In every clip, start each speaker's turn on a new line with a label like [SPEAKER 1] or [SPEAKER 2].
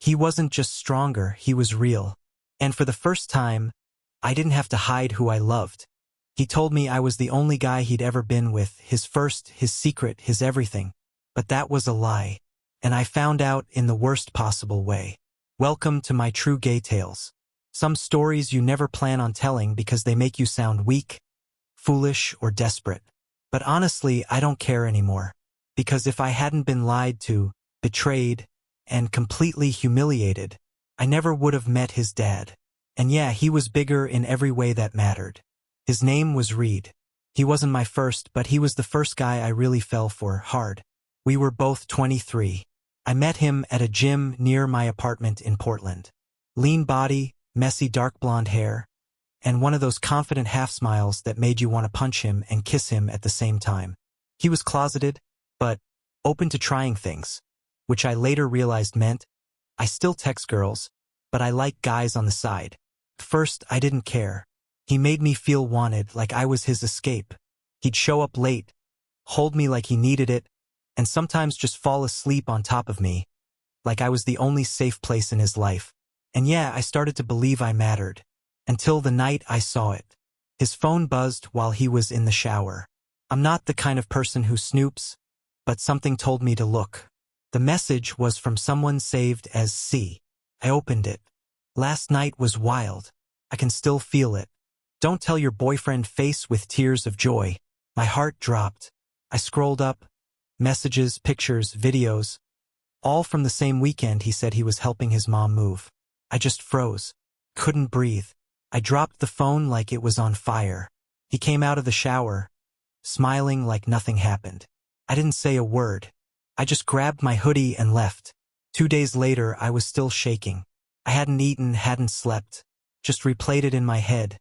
[SPEAKER 1] He wasn't just stronger, he was real. And for the first time, I didn't have to hide who I loved. He told me I was the only guy he'd ever been with, his first, his secret, his everything. But that was a lie. And I found out in the worst possible way. Welcome to my true gay tales. Some stories you never plan on telling because they make you sound weak, foolish, or desperate. But honestly, I don't care anymore. Because if I hadn't been lied to, betrayed, and completely humiliated, I never would have met his dad. And yeah, he was bigger in every way that mattered. His name was Reed. He wasn't my first, but he was the first guy I really fell for hard. We were both 23. I met him at a gym near my apartment in Portland. Lean body, messy dark blonde hair, and one of those confident half smiles that made you want to punch him and kiss him at the same time. He was closeted, but open to trying things, which I later realized meant I still text girls, but I like guys on the side. First, I didn't care. He made me feel wanted, like I was his escape. He'd show up late, hold me like he needed it, and sometimes just fall asleep on top of me, like I was the only safe place in his life. And yeah, I started to believe I mattered, until the night I saw it. His phone buzzed while he was in the shower. I'm not the kind of person who snoops, but something told me to look. The message was from someone saved as C. I opened it. Last night was wild. I can still feel it. Don't tell your boyfriend face with tears of joy. My heart dropped. I scrolled up. Messages, pictures, videos. All from the same weekend he said he was helping his mom move. I just froze. Couldn't breathe. I dropped the phone like it was on fire. He came out of the shower, smiling like nothing happened. I didn't say a word. I just grabbed my hoodie and left. 2 days later, I was still shaking. I hadn't eaten, hadn't slept. Just replayed it in my head.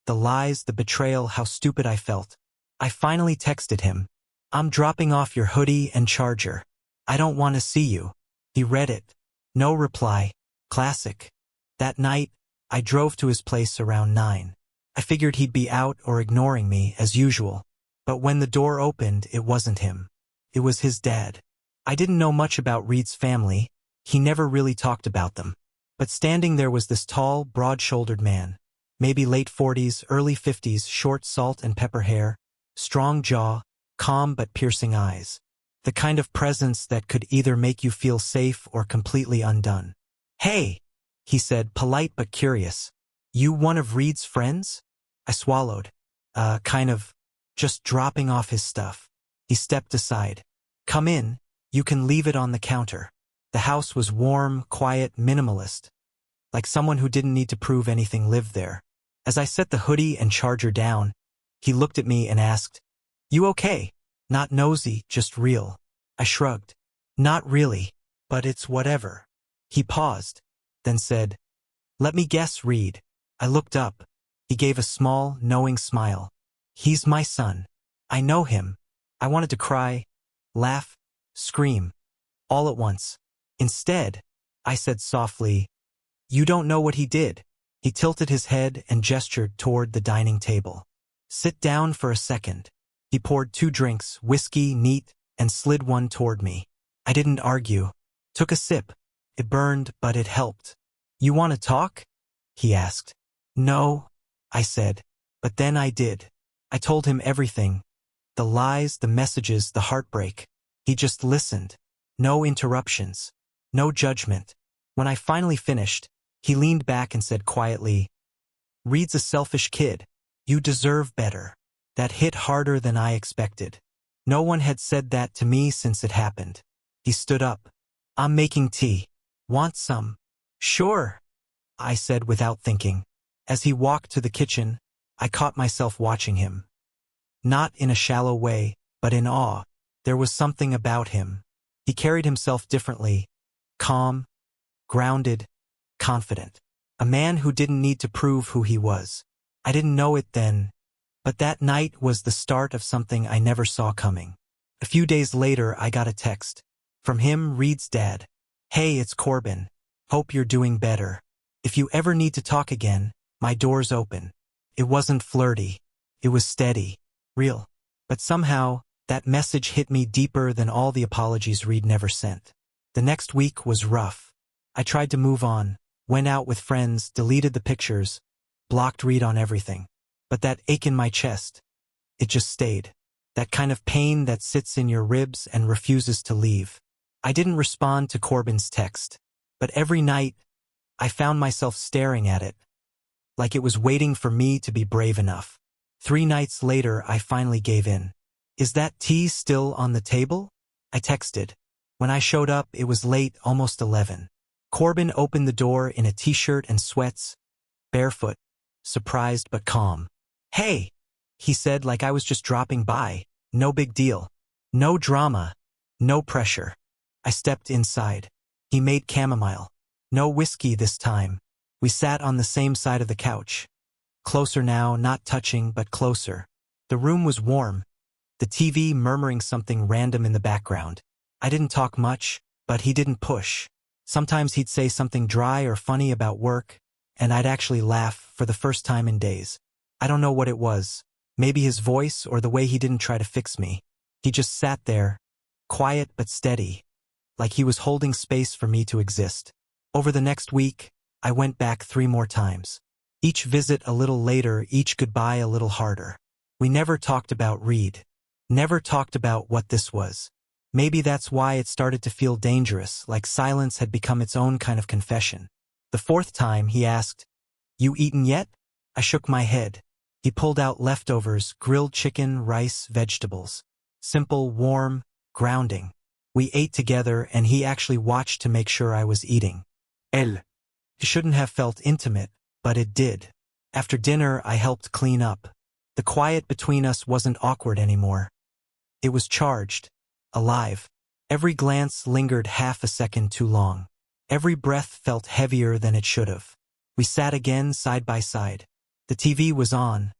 [SPEAKER 1] The lies, the betrayal, how stupid I felt. I finally texted him. I'm dropping off your hoodie and charger. I don't want to see you. He read it. No reply. Classic. That night, I drove to his place around 9. I figured he'd be out or ignoring me as usual. But when the door opened, it wasn't him. It was his dad. I didn't know much about Reed's family. He never really talked about them. But standing there was this tall, broad-shouldered man. Maybe late 40s, early 50s, short salt and pepper hair, strong jaw, calm but piercing eyes. The kind of presence that could either make you feel safe or completely undone. Hey, he said, polite but curious. You one of Reed's friends? I swallowed. Kind of. Just dropping off his stuff. He stepped aside. Come in, you can leave it on the counter. The house was warm, quiet, minimalist. Like someone who didn't need to prove anything lived there. As I set the hoodie and charger down, he looked at me and asked, You okay? Not nosy, just real. I shrugged. Not really, but it's whatever. He paused, then said, Let me guess, Reed. I looked up. He gave a small, knowing smile. He's my son. I know him. I wanted to cry, laugh, scream, all at once. Instead, I said softly, You don't know what he did. He tilted his head and gestured toward the dining table. Sit down for a second. He poured 2 drinks, whiskey, neat, and slid one toward me. I didn't argue. Took a sip. It burned, but it helped. You want to talk? He asked. No, I said. But then I did. I told him everything. The lies, the messages, the heartbreak. He just listened. No interruptions. No judgment. When I finally finished, he leaned back and said quietly, Reed's a selfish kid. You deserve better. That hit harder than I expected. No one had said that to me since it happened. He stood up. I'm making tea. Want some? Sure, I said without thinking. As he walked to the kitchen, I caught myself watching him. Not in a shallow way, but in awe. There was something about him. He carried himself differently. Calm, grounded, confident. A man who didn't need to prove who he was. I didn't know it then, but that night was the start of something I never saw coming. A few days later, I got a text. From him, Reed's dad. Hey, it's Corbin. Hope you're doing better. If you ever need to talk again, my door's open. It wasn't flirty. It was steady. Real. But somehow, that message hit me deeper than all the apologies Reed never sent. The next week was rough. I tried to move on, went out with friends, deleted the pictures, blocked Reed on everything. But that ache in my chest, it just stayed. That kind of pain that sits in your ribs and refuses to leave. I didn't respond to Corbin's text, but every night, I found myself staring at it, like it was waiting for me to be brave enough. 3 nights later, I finally gave in. "Is that tea still on the table?" I texted. When I showed up, it was late, almost 11. Corbin opened the door in a t-shirt and sweats, barefoot, surprised but calm. "Hey," he said, like I was just dropping by. No big deal. No drama. No pressure. I stepped inside. He made chamomile. No whiskey this time. We sat on the same side of the couch. Closer now, not touching, but closer. The room was warm, the TV murmuring something random in the background. I didn't talk much, but he didn't push. Sometimes he'd say something dry or funny about work, and I'd actually laugh for the first time in days. I don't know what it was. Maybe his voice or the way he didn't try to fix me. He just sat there, quiet but steady, like he was holding space for me to exist. Over the next week, I went back 3 more times. Each visit a little later, each goodbye a little harder. We never talked about Reed. Never talked about what this was. Maybe that's why it started to feel dangerous, like silence had become its own kind of confession. The 4th time, he asked, "You eaten yet?" I shook my head. He pulled out leftovers, grilled chicken, rice, vegetables. Simple, warm, grounding. We ate together, and he actually watched to make sure I was eating. It shouldn't have felt intimate, but it did. After dinner, I helped clean up. The quiet between us wasn't awkward anymore. It was charged, alive. Every glance lingered half a second too long. Every breath felt heavier than it should have. We sat again side by side. The TV was on,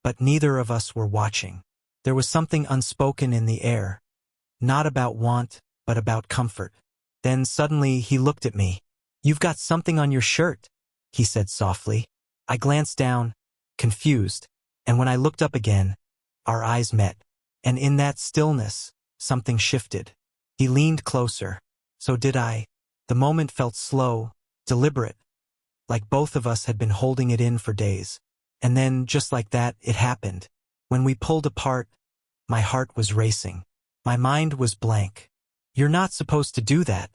[SPEAKER 1] but neither of us were watching. There was something unspoken in the air, not about want, but about comfort. Then suddenly he looked at me. "You've got something on your shirt," he said softly. I glanced down, confused, and when I looked up again, our eyes met. And in that stillness, something shifted. He leaned closer. So did I. The moment felt slow, deliberate, like both of us had been holding it in for days. And then, just like that, it happened. When we pulled apart, my heart was racing. My mind was blank. "You're not supposed to do that,"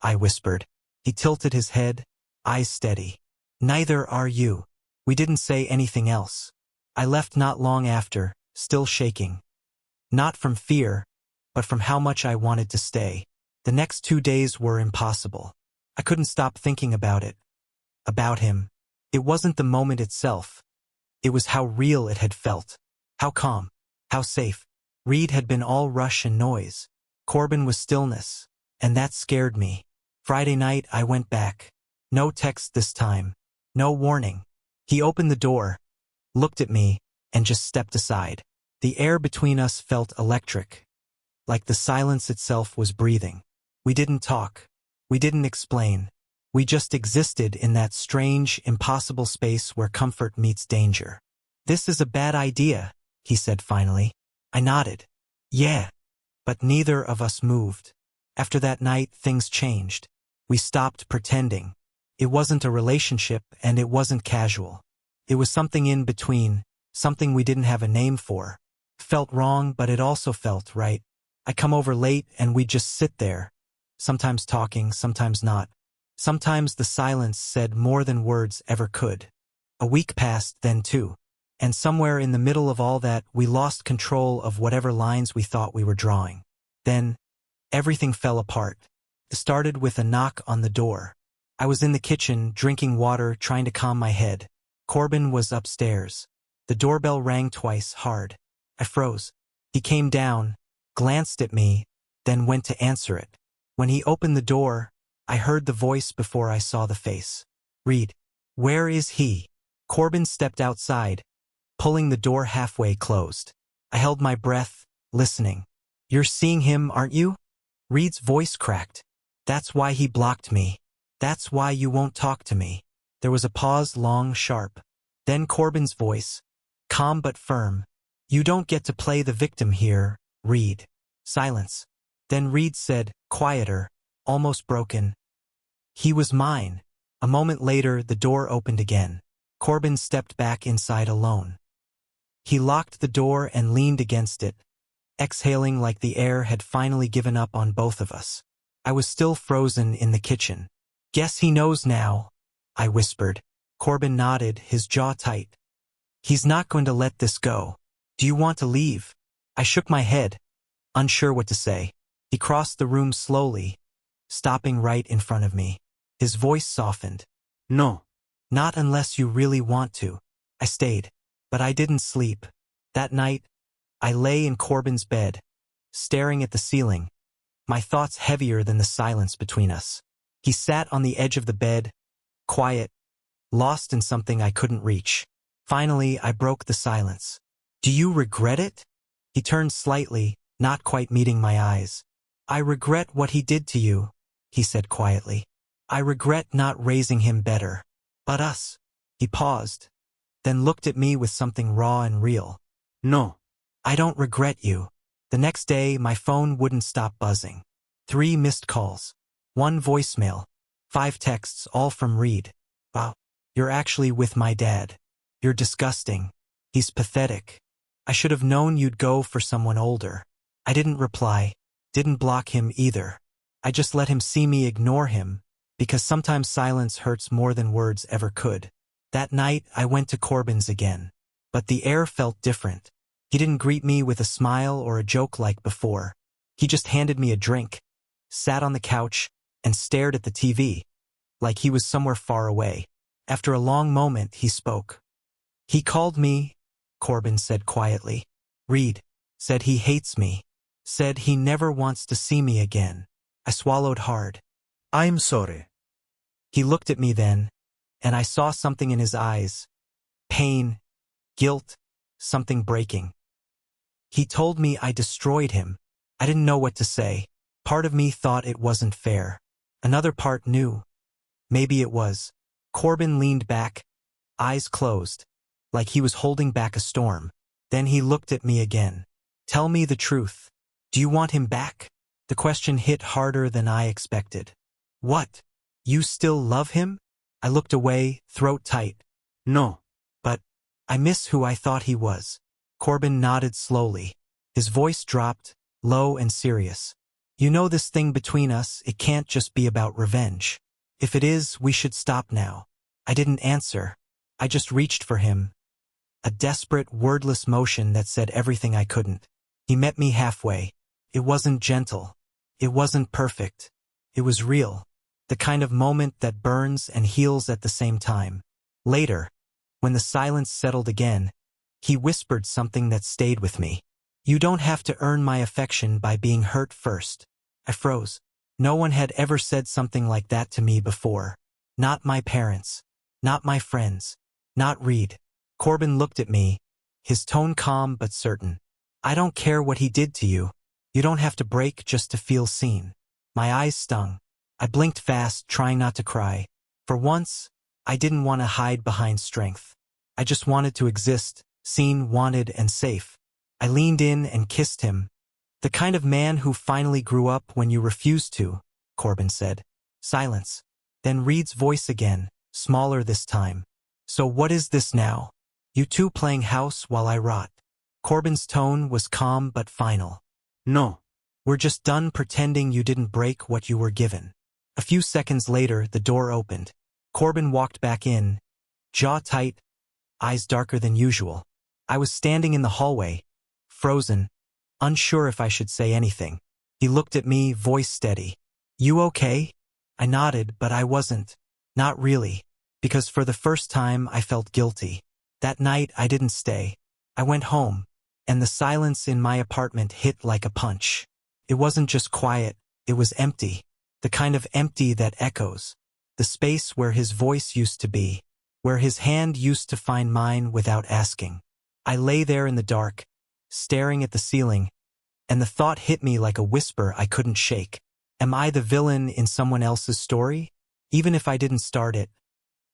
[SPEAKER 1] I whispered. He tilted his head, eyes steady. "Neither are you." We didn't say anything else. I left not long after, still shaking. Not from fear, but from how much I wanted to stay. The next 2 days were impossible. I couldn't stop thinking about it. About him. It wasn't the moment itself. It was how real it had felt. How calm. How safe. Reed had been all rush and noise. Corbin was stillness. And that scared me. Friday night, I went back. No text this time. No warning. He opened the door, looked at me, and just stepped aside. The air between us felt electric, like the silence itself was breathing. We didn't talk. We didn't explain. We just existed in that strange, impossible space where comfort meets danger. "This is a bad idea," he said finally. I nodded. "Yeah." But neither of us moved. After that night, things changed. We stopped pretending. It wasn't a relationship, and it wasn't casual. It was something in between, something we didn't have a name for. Felt wrong, but it also felt right. I'd come over late, and we'd just sit there, sometimes talking, sometimes not. Sometimes the silence said more than words ever could. A week passed, then 2. And somewhere in the middle of all that, we lost control of whatever lines we thought we were drawing. Then, everything fell apart. It started with a knock on the door. I was in the kitchen, drinking water, trying to calm my head. Corbin was upstairs. The doorbell rang twice, hard. I froze. He came down, glanced at me, then went to answer it. When he opened the door, I heard the voice before I saw the face. "Reed, where is he?" Corbin stepped outside, pulling the door halfway closed. I held my breath, listening. "You're seeing him, aren't you?" Reed's voice cracked. "That's why he blocked me. That's why you won't talk to me." There was a pause, long, sharp. Then Corbin's voice, calm but firm. "You don't get to play the victim here, Reed." Silence. Then Reed said, quieter, almost broken, He was mine. A moment later, the door opened again. Corbin stepped back inside alone. He locked the door and leaned against it, exhaling like the air had finally given up on both of us. I was still frozen in the kitchen. "Guess he knows now," I whispered. Corbin nodded, his jaw tight. "He's not going to let this go. Do you want to leave?" I shook my head, unsure what to say. He crossed the room slowly, stopping right in front of me. His voice softened.
[SPEAKER 2] No.
[SPEAKER 1] "Not unless you really want to." I stayed, but I didn't sleep. That night, I lay in Corbin's bed, staring at the ceiling, my thoughts heavier than the silence between us. He sat on the edge of the bed, quiet, lost in something I couldn't reach. Finally, I broke the silence. "Do you regret it?" He turned slightly, not quite meeting my eyes. "I regret what he did to you," he said quietly. "I regret not raising him better. But us." He paused, then looked at me with something raw and real.
[SPEAKER 2] No.
[SPEAKER 1] "I don't regret you." The next day, my phone wouldn't stop buzzing. 3 missed calls, 1 voicemail, 5 texts, all from Reed. "Wow, you're actually with my dad. You're disgusting. He's pathetic. I should have known you'd go for someone older." I didn't reply, didn't block him either. I just let him see me ignore him, because sometimes silence hurts more than words ever could. That night, I went to Corbin's again. But the air felt different. He didn't greet me with a smile or a joke like before. He just handed me a drink, sat on the couch, and stared at the TV, like he was somewhere far away. After a long moment, he spoke. "He called me," Corbin said quietly. "Reed. Said he hates me. Said he never wants to see me again." I swallowed hard.
[SPEAKER 2] I'm sorry.
[SPEAKER 1] He looked at me then, and I saw something in his eyes. Pain, guilt, something breaking. He told me I destroyed him. I didn't know what to say. Part of me thought it wasn't fair. Another part knew. Maybe it was. Corbin leaned back, eyes closed, like he was holding back a storm. Then he looked at me again. "Tell me the truth. Do you want him back?" The question hit harder than I expected. "What? You still love him?" I looked away, throat tight.
[SPEAKER 2] No.
[SPEAKER 1] "But I miss who I thought he was." Corbin nodded slowly. His voice dropped, low and serious. "You know this thing between us, it can't just be about revenge. If it is, we should stop now." I didn't answer. I just reached for him. A desperate, wordless motion that said everything I couldn't. He met me halfway. It wasn't gentle. It wasn't perfect. It was real. The kind of moment that burns and heals at the same time. Later, when the silence settled again, he whispered something that stayed with me. "You don't have to earn my affection by being hurt first." I froze. No one had ever said something like that to me before. Not my parents. Not my friends. Not Reed. Corbin looked at me, his tone calm but certain. "I don't care what he did to you. You don't have to break just to feel seen." My eyes stung. I blinked fast, trying not to cry. For once, I didn't want to hide behind strength. I just wanted to exist, seen, wanted, and safe. I leaned in and kissed him. "The kind of man who finally grew up when you refused to," Corbin said. Silence. Then Reed's voice again, smaller this time. "So what is this now? You two playing house while I rot?" Corbin's tone was calm but final.
[SPEAKER 2] No.
[SPEAKER 1] "We're just done pretending you didn't break what you were given." A few seconds later, the door opened. Corbin walked back in, jaw tight, eyes darker than usual. I was standing in the hallway, frozen, unsure if I should say anything. He looked at me, voice steady. "You okay?" I nodded, but I wasn't. Not really, because for the first time I felt guilty. That night I didn't stay. I went home, and the silence in my apartment hit like a punch. It wasn't just quiet, it was empty. The kind of empty that echoes. The space where his voice used to be, where his hand used to find mine without asking. I lay there in the dark, staring at the ceiling, and the thought hit me like a whisper I couldn't shake. Am I the villain in someone else's story? Even if I didn't start it,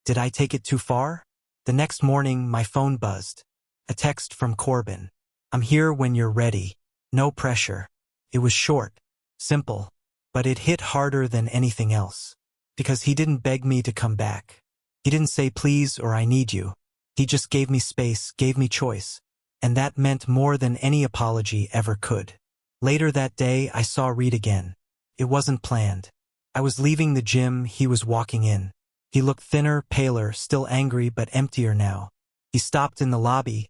[SPEAKER 1] did I take it too far? The next morning, my phone buzzed. A text from Corbin. "I'm here when you're ready. No pressure." It was short, simple, but it hit harder than anything else. Because he didn't beg me to come back. He didn't say please or I need you. He just gave me space, gave me choice. And that meant more than any apology ever could. Later that day, I saw Reed again. It wasn't planned. I was leaving the gym, he was walking in. He looked thinner, paler, still angry but emptier now. He stopped in the lobby,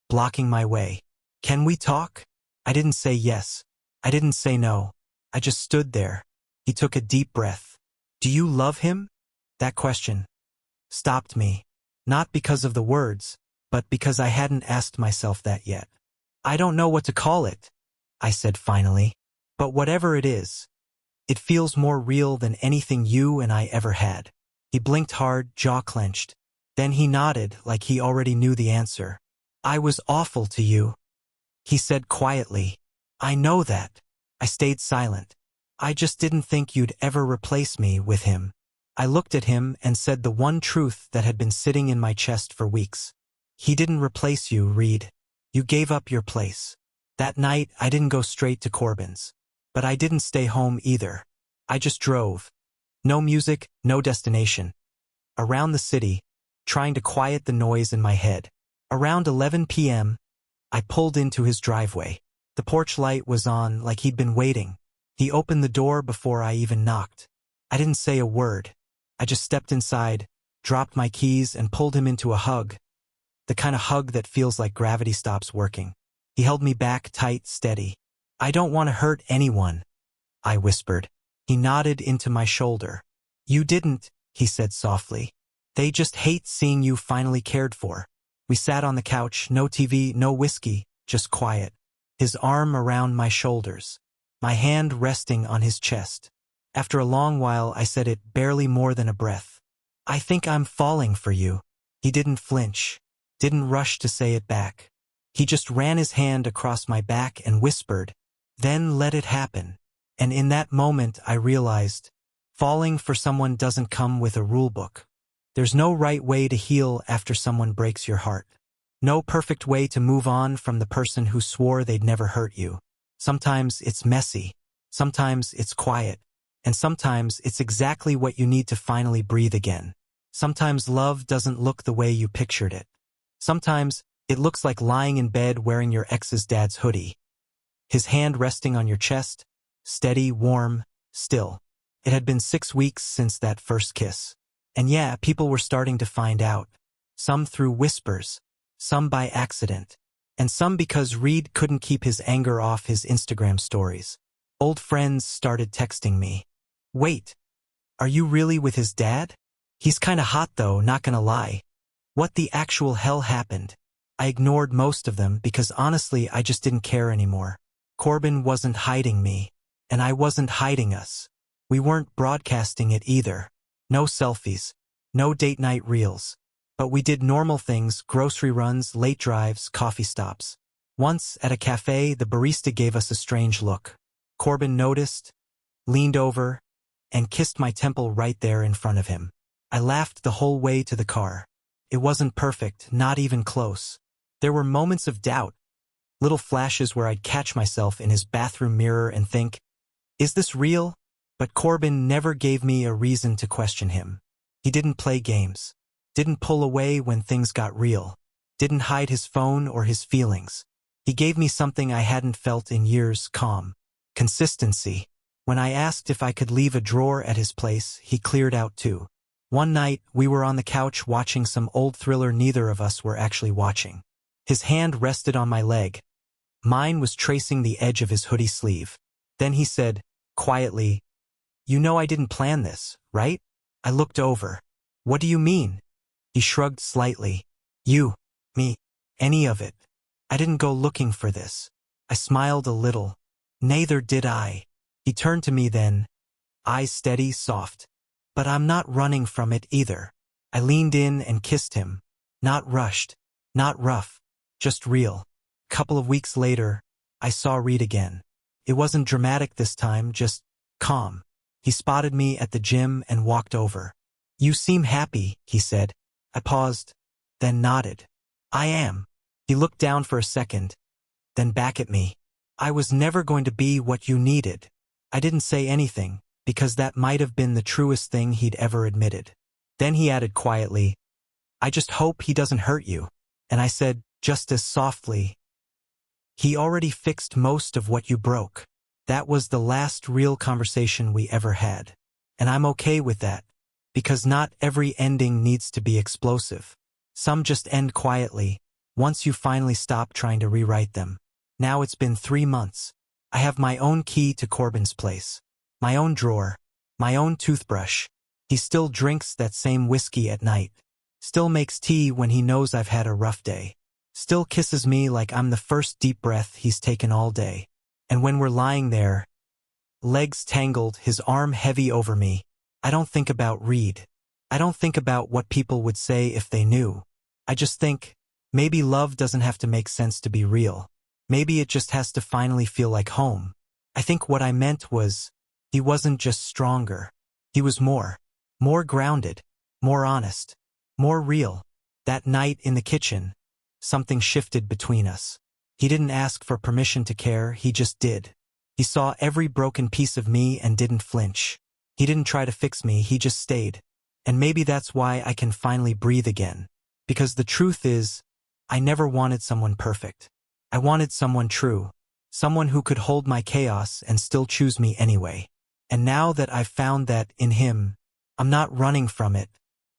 [SPEAKER 1] blocking my way. Can we talk? I didn't say yes. I didn't say no. I just stood there. He took a deep breath. Do you love him? That question stopped me. Not because of the words, but because I hadn't asked myself that yet. I don't know what to call it, I said finally. But whatever it is, it feels more real than anything you and I ever had. He blinked hard, jaw clenched. Then he nodded like he already knew the answer. I was awful to you, he said quietly. I know that. I stayed silent. I just didn't think you'd ever replace me with him. I looked at him and said the one truth that had been sitting in my chest for weeks. He didn't replace you, Reed. You gave up your place. That night, I didn't go straight to Corbin's. But I didn't stay home either. I just drove. No music, no destination. Around the city, trying to quiet the noise in my head. Around 11 p.m., I pulled into his driveway. The porch light was on like he'd been waiting. He opened the door before I even knocked. I didn't say a word. I just stepped inside, dropped my keys, and pulled him into a hug. The kind of hug that feels like gravity stops working. He held me back tight, steady. I don't want to hurt anyone, I whispered. He nodded into my shoulder. You didn't, he said softly. They just hate seeing you finally cared for. We sat on the couch, no TV, no whiskey, just quiet. His arm around my shoulders, my hand resting on his chest. After a long while, I said it, barely more than a breath. I think I'm falling for you. He didn't flinch, didn't rush to say it back. He just ran his hand across my back and whispered, then let it happen. And in that moment, I realized, falling for someone doesn't come with a rule book. There's no right way to heal after someone breaks your heart. No perfect way to move on from the person who swore they'd never hurt you. Sometimes it's messy. Sometimes it's quiet. And sometimes it's exactly what you need to finally breathe again. Sometimes love doesn't look the way you pictured it. Sometimes it looks like lying in bed wearing your ex's dad's hoodie. His hand resting on your chest, steady, warm, still. It had been 6 weeks since that first kiss. And yeah, people were starting to find out. Some through whispers, some by accident, and some because Reed couldn't keep his anger off his Instagram stories. Old friends started texting me. Wait, are you really with his dad? He's kinda hot though, not gonna lie. What the actual hell happened? I ignored most of them because honestly I just didn't care anymore. Corbin wasn't hiding me, and I wasn't hiding us. We weren't broadcasting it either. No selfies, no date night reels. But we did normal things, grocery runs, late drives, coffee stops. Once, at a cafe, the barista gave us a strange look. Corbin noticed, leaned over, and kissed my temple right there in front of him. I laughed the whole way to the car. It wasn't perfect, not even close. There were moments of doubt, little flashes where I'd catch myself in his bathroom mirror and think, is this real? But Corbin never gave me a reason to question him. He didn't play games, didn't pull away when things got real, didn't hide his phone or his feelings. He gave me something I hadn't felt in years, calm, consistency. When I asked if I could leave a drawer at his place, he cleared out too. One night, we were on the couch watching some old thriller neither of us were actually watching. His hand rested on my leg. Mine was tracing the edge of his hoodie sleeve. Then he said, quietly, you know I didn't plan this, right? I looked over. What do you mean? He shrugged slightly. You, me, any of it. I didn't go looking for this. I smiled a little. Neither did I. He turned to me then, eyes steady, soft. But I'm not running from it either. I leaned in and kissed him. Not rushed, not rough, just real. Couple of weeks later, I saw Reed again. It wasn't dramatic this time, just calm. He spotted me at the gym and walked over. You seem happy, he said. I paused, then nodded. I am. He looked down for a second, then back at me. I was never going to be what you needed. I didn't say anything, because that might have been the truest thing he'd ever admitted. Then he added quietly, "I just hope he doesn't hurt you." And I said, just as softly, "He already fixed most of what you broke." That was the last real conversation we ever had. And I'm okay with that, because not every ending needs to be explosive. Some just end quietly, once you finally stop trying to rewrite them. Now it's been 3 months. I have my own key to Corbin's place, my own drawer, my own toothbrush. He still drinks that same whiskey at night, still makes tea when he knows I've had a rough day, still kisses me like I'm the first deep breath he's taken all day. And when we're lying there, legs tangled, his arm heavy over me, I don't think about Reed. I don't think about what people would say if they knew. I just think, maybe love doesn't have to make sense to be real. Maybe it just has to finally feel like home. I think what I meant was, he wasn't just stronger. He was more grounded, more honest, more real. That night in the kitchen, something shifted between us. He didn't ask for permission to care, he just did. He saw every broken piece of me and didn't flinch. He didn't try to fix me, he just stayed. And maybe that's why I can finally breathe again. Because the truth is, I never wanted someone perfect. I wanted someone true. Someone who could hold my chaos and still choose me anyway. And now that I've found that in him, I'm not running from it,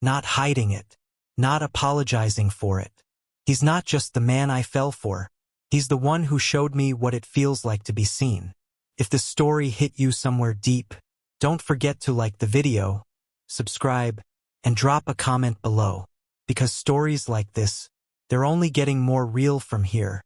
[SPEAKER 1] not hiding it, not apologizing for it. He's not just the man I fell for. He's the one who showed me what it feels like to be seen. If the story hit you somewhere deep, don't forget to like the video, subscribe, and drop a comment below. Because stories like this, they're only getting more real from here.